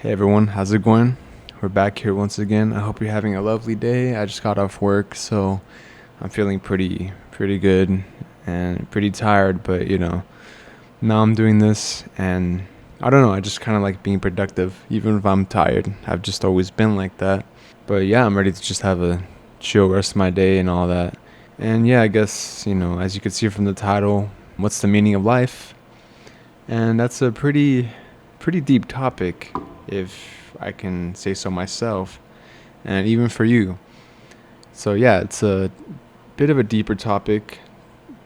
Hey everyone, how's it going? We're back here once again. I hope you're having a lovely day. I just got off work, so I'm feeling pretty good and pretty tired, but now I'm doing this and I don't know, I just kind of like being productive even if I'm tired. I've just always been like that. But yeah, I'm ready to just have a chill rest of my day and all that. And yeah, I guess, as you can see from the title, what's the meaning of life? And that's a pretty deep topic, if I can say so myself, and even for you. So yeah, it's a bit of a deeper topic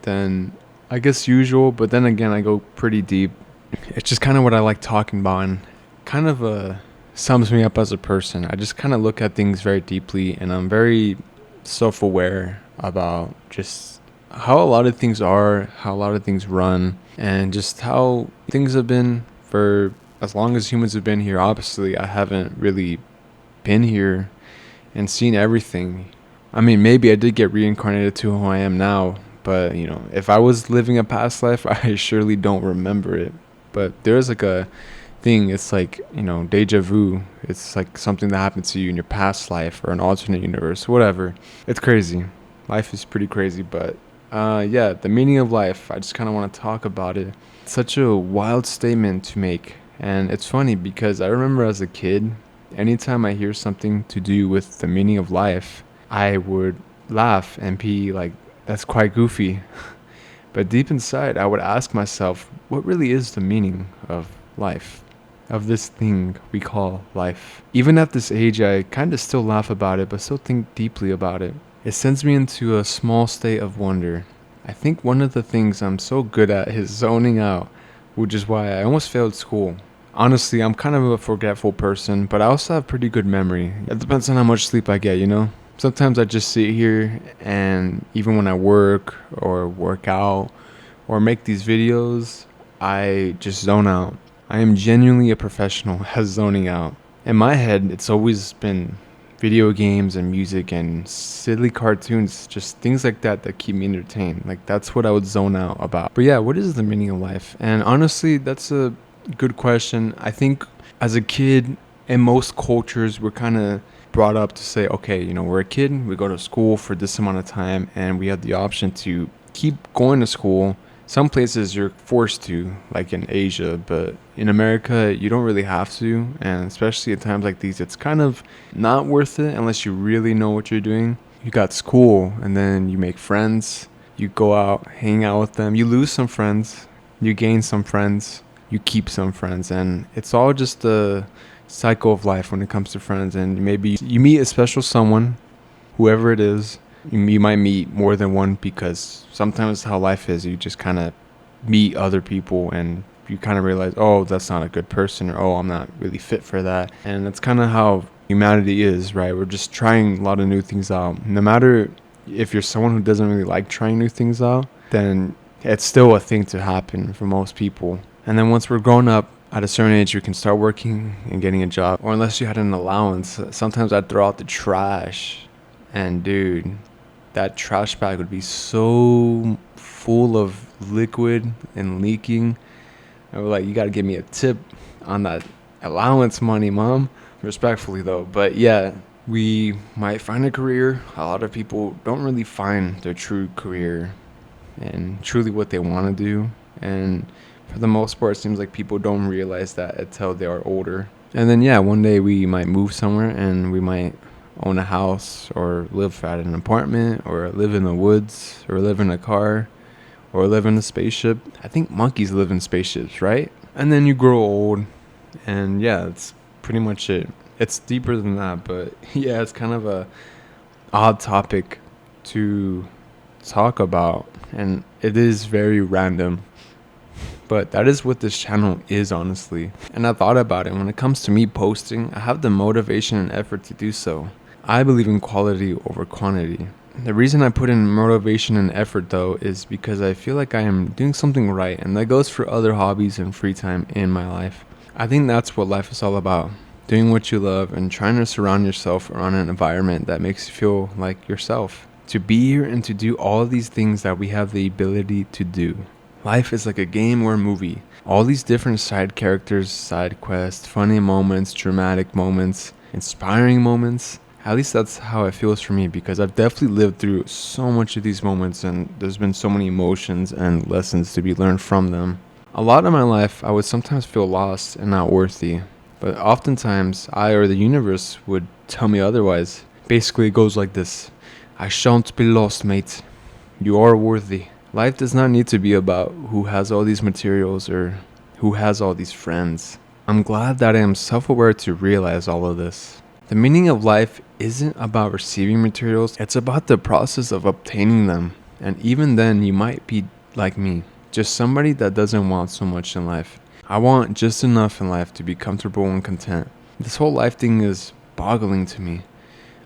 than I guess usual, but then again, I go pretty deep. It's just kind of what I like talking about, and kind of sums me up as a person. I just kind of look at things very deeply, and I'm very self-aware about just how a lot of things are, how a lot of things run, and just how things have been for as long as humans have been here. Obviously, I haven't really been here and seen everything. I mean, maybe I did get reincarnated to who I am now, but if I was living a past life, I surely don't remember it. But there's like a thing, it's like, deja vu. It's like something that happened to you in your past life or an alternate universe, whatever. It's crazy. Life is pretty crazy, but yeah, the meaning of life, I just kind of want to talk about it. It's such a wild statement to make. And it's funny because I remember as a kid, anytime I hear something to do with the meaning of life, I would laugh and be like, that's quite goofy. But deep inside, I would ask myself, what really is the meaning of life? Of this thing we call life. Even at this age, I kind of still laugh about it, but still think deeply about it. It sends me into a small state of wonder. I think one of the things I'm so good at is zoning out, which is why I almost failed school. Honestly, I'm kind of a forgetful person, but I also have pretty good memory. It depends on how much sleep I get. Sometimes I just sit here, and even when I work or work out or make these videos, I just zone out. I am genuinely a professional at zoning out. In my head, it's always been video games and music and silly cartoons, just things like that keep me entertained. Like, that's what I would zone out about. But yeah, what is the meaning of life? And honestly, that's a good question. I think as a kid, in most cultures, we're kind of brought up to say, okay, we're a kid, we go to school for this amount of time, and we have the option to keep going to school. Some places you're forced to, like in Asia, but in America, you don't really have to. And especially at times like these, it's kind of not worth it unless you really know what you're doing. You got school, and then you make friends, you go out, hang out with them, you lose some friends, you gain some friends, you keep some friends, and it's all just a cycle of life when it comes to friends. And maybe you meet a special someone, whoever it is. You might meet more than one, because sometimes how life is, you just kind of meet other people and you kind of realize, oh, that's not a good person, or oh, I'm not really fit for that. And that's kind of how humanity is, right? We're just trying a lot of new things out. No matter if you're someone who doesn't really like trying new things out, then it's still a thing to happen for most people. And then once we're grown up, at a certain age, you can start working and getting a job. Or unless you had an allowance, sometimes I'd throw out the trash. And dude, that trash bag would be so full of liquid and leaking. I was like, you gotta give me a tip on that allowance money, mom. Respectfully though. But yeah, we might find a career. A lot of people don't really find their true career and truly what they want to do. And for the most part, it seems like people don't realize that until they are older. And then yeah, one day we might move somewhere and we might own a house, or live at an apartment, or live in the woods, or live in a car, or live in a spaceship. I think monkeys live in spaceships, right? And then you grow old, and yeah, that's pretty much it. It's deeper than that, but yeah, it's kind of a odd topic to talk about, and it is very random. But that is what this channel is, honestly. And I thought about it. When it comes to me posting, I have the motivation and effort to do so. I believe in quality over quantity. The reason I put in motivation and effort, though, is because I feel like I am doing something right, and that goes for other hobbies and free time in my life. I think that's what life is all about. Doing what you love and trying to surround yourself around an environment that makes you feel like yourself. To be here and to do all these things that we have the ability to do. Life is like a game or a movie. All these different side characters, side quests, funny moments, dramatic moments, inspiring moments. At least that's how it feels for me, because I've definitely lived through so much of these moments and there's been so many emotions and lessons to be learned from them. A lot of my life, I would sometimes feel lost and not worthy, but oftentimes I or the universe would tell me otherwise. Basically, it goes like this: I shan't be lost, mate. You are worthy. Life does not need to be about who has all these materials or who has all these friends. I'm glad that I am self aware to realize all of this. The meaning of life isn't about receiving materials, it's about the process of obtaining them. And even then, you might be like me, just somebody that doesn't want so much in life. I want just enough in life to be comfortable and content. This whole life thing is boggling to me.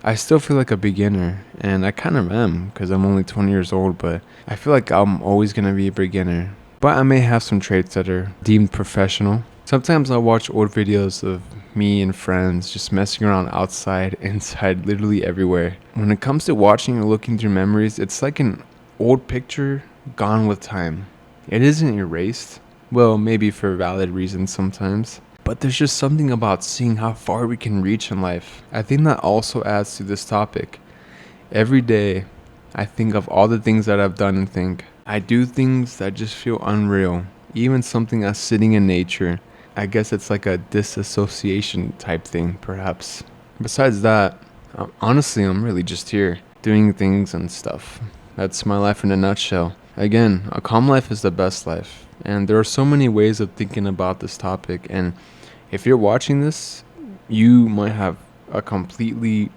I still feel like a beginner, and I kind of am because I'm only 20 years old, but I feel like I'm always going to be a beginner. But I may have some traits that are deemed professional. Sometimes I watch old videos of me and friends just messing around outside, inside, literally everywhere. When it comes to watching or looking through memories, it's like an old picture gone with time. It isn't erased. Well, maybe for valid reasons sometimes. But there's just something about seeing how far we can reach in life. I think that also adds to this topic. Every day, I think of all the things that I've done and think, I do things that just feel unreal. Even something as sitting in nature. I guess it's like a disassociation type thing, perhaps. Besides that, honestly, I'm really just here, doing things and stuff. That's my life in a nutshell. Again, a calm life is the best life. And there are so many ways of thinking about this topic, and if you're watching this, you might have a completely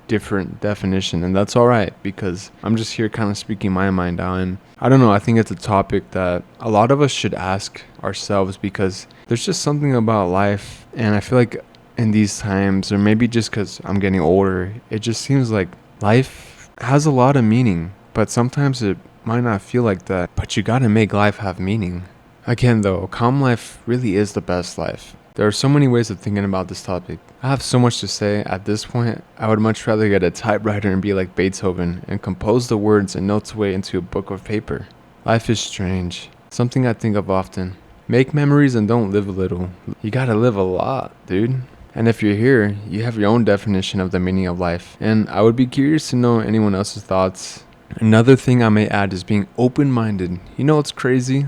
different definition, and that's all right, because I'm just here kind of speaking my mind out. And I don't know, I think it's a topic that a lot of us should ask ourselves, because there's just something about life, and I feel like in these times, or maybe just because I'm getting older, it just seems like life has a lot of meaning, but sometimes it might not feel like that, but you gotta make life have meaning. Again though, calm life really is the best life. There are so many ways of thinking about this topic. I have so much to say. At this point, I would much rather get a typewriter and be like Beethoven and compose the words and notes away into a book of paper. Life is strange. Something I think of often. Make memories and don't live a little. You gotta live a lot, dude. And if you're here, you have your own definition of the meaning of life. And I would be curious to know anyone else's thoughts. Another thing I may add is being open-minded. You know what's crazy?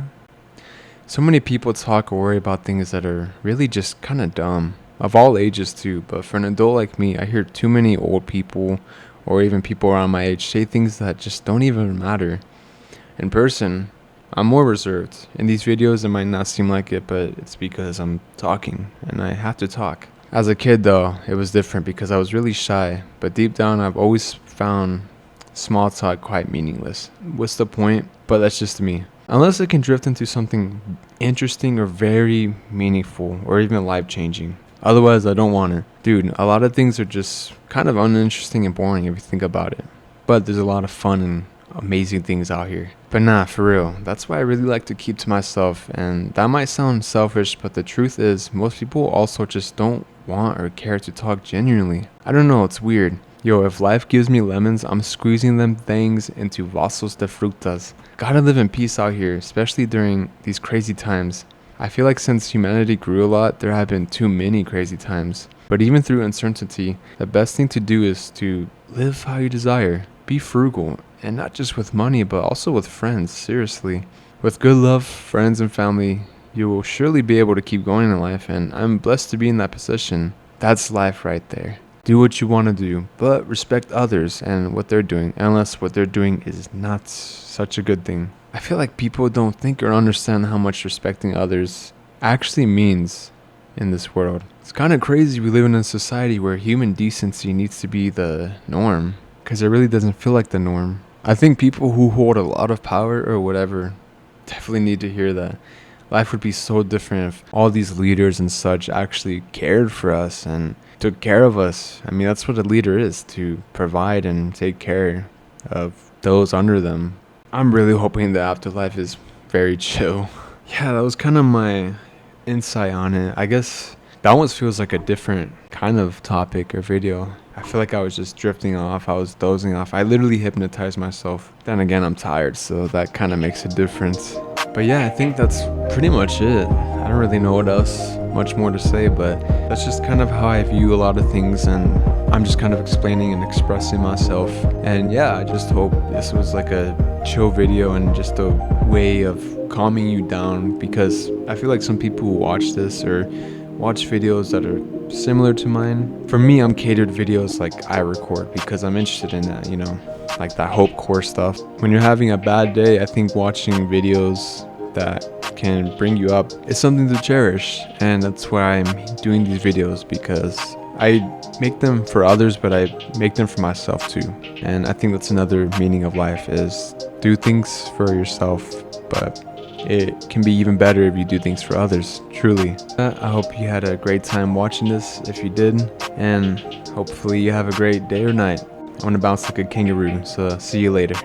So many people talk or worry about things that are really just kind of dumb. Of all ages too, but for an adult like me, I hear too many old people or even people around my age say things that just don't even matter. In person, I'm more reserved. In these videos, it might not seem like it, but it's because I'm talking and I have to talk. As a kid though, it was different because I was really shy, but deep down I've always found small talk quite meaningless. What's the point? But that's just me. Unless it can drift into something interesting or very meaningful or even life-changing. Otherwise, I don't want it. Dude, a lot of things are just kind of uninteresting and boring if you think about it. But there's a lot of fun and amazing things out here. But nah, for real, that's why I really like to keep to myself. And that might sound selfish, but the truth is, most people also just don't want or care to talk genuinely. I don't know, it's weird. Yo, if life gives me lemons, I'm squeezing them things into vasos de frutas. Gotta live in peace out here, especially during these crazy times. I feel like since humanity grew a lot, there have been too many crazy times. But even through uncertainty, the best thing to do is to live how you desire. Be frugal, and not just with money, but also with friends, seriously. With good love, friends, and family, you will surely be able to keep going in life, and I'm blessed to be in that position. That's life right there. Do what you want to do, but respect others and what they're doing, unless what they're doing is not such a good thing. I feel like people don't think or understand how much respecting others actually means in this world. It's kind of crazy we live in a society where human decency needs to be the norm, because it really doesn't feel like the norm. I think people who hold a lot of power or whatever definitely need to hear that. Life would be so different if all these leaders and such actually cared for us and took care of us. I mean, that's what a leader is, to provide and take care of those under them. I'm really hoping the afterlife is very chill. Yeah, that was kind of my insight on it. I guess that one feels like a different kind of topic or video. I feel like I was just drifting off. I was dozing off. I literally hypnotized myself. Then again, I'm tired, so that kind of makes a difference. But yeah, I think that's pretty much it. I don't really know what else much more to say, but that's just kind of how I view a lot of things, and I'm just kind of explaining and expressing myself. And yeah, I just hope this was like a chill video and just a way of calming you down, because I feel like some people who watch this or watch videos that are similar to mine, for me, I'm catered videos like I record because I'm interested in that, you know, like that hope core stuff. When you're having a bad day, I think watching videos that can bring you up is something to cherish, and that's why I'm doing these videos, because I make them for others, but I make them for myself too. And I think that's another meaning of life, is do things for yourself, but it can be even better if you do things for others, truly. I hope you had a great time watching this, if you did, and hopefully you have a great day or night. I'm gonna bounce like a kangaroo, so see you later.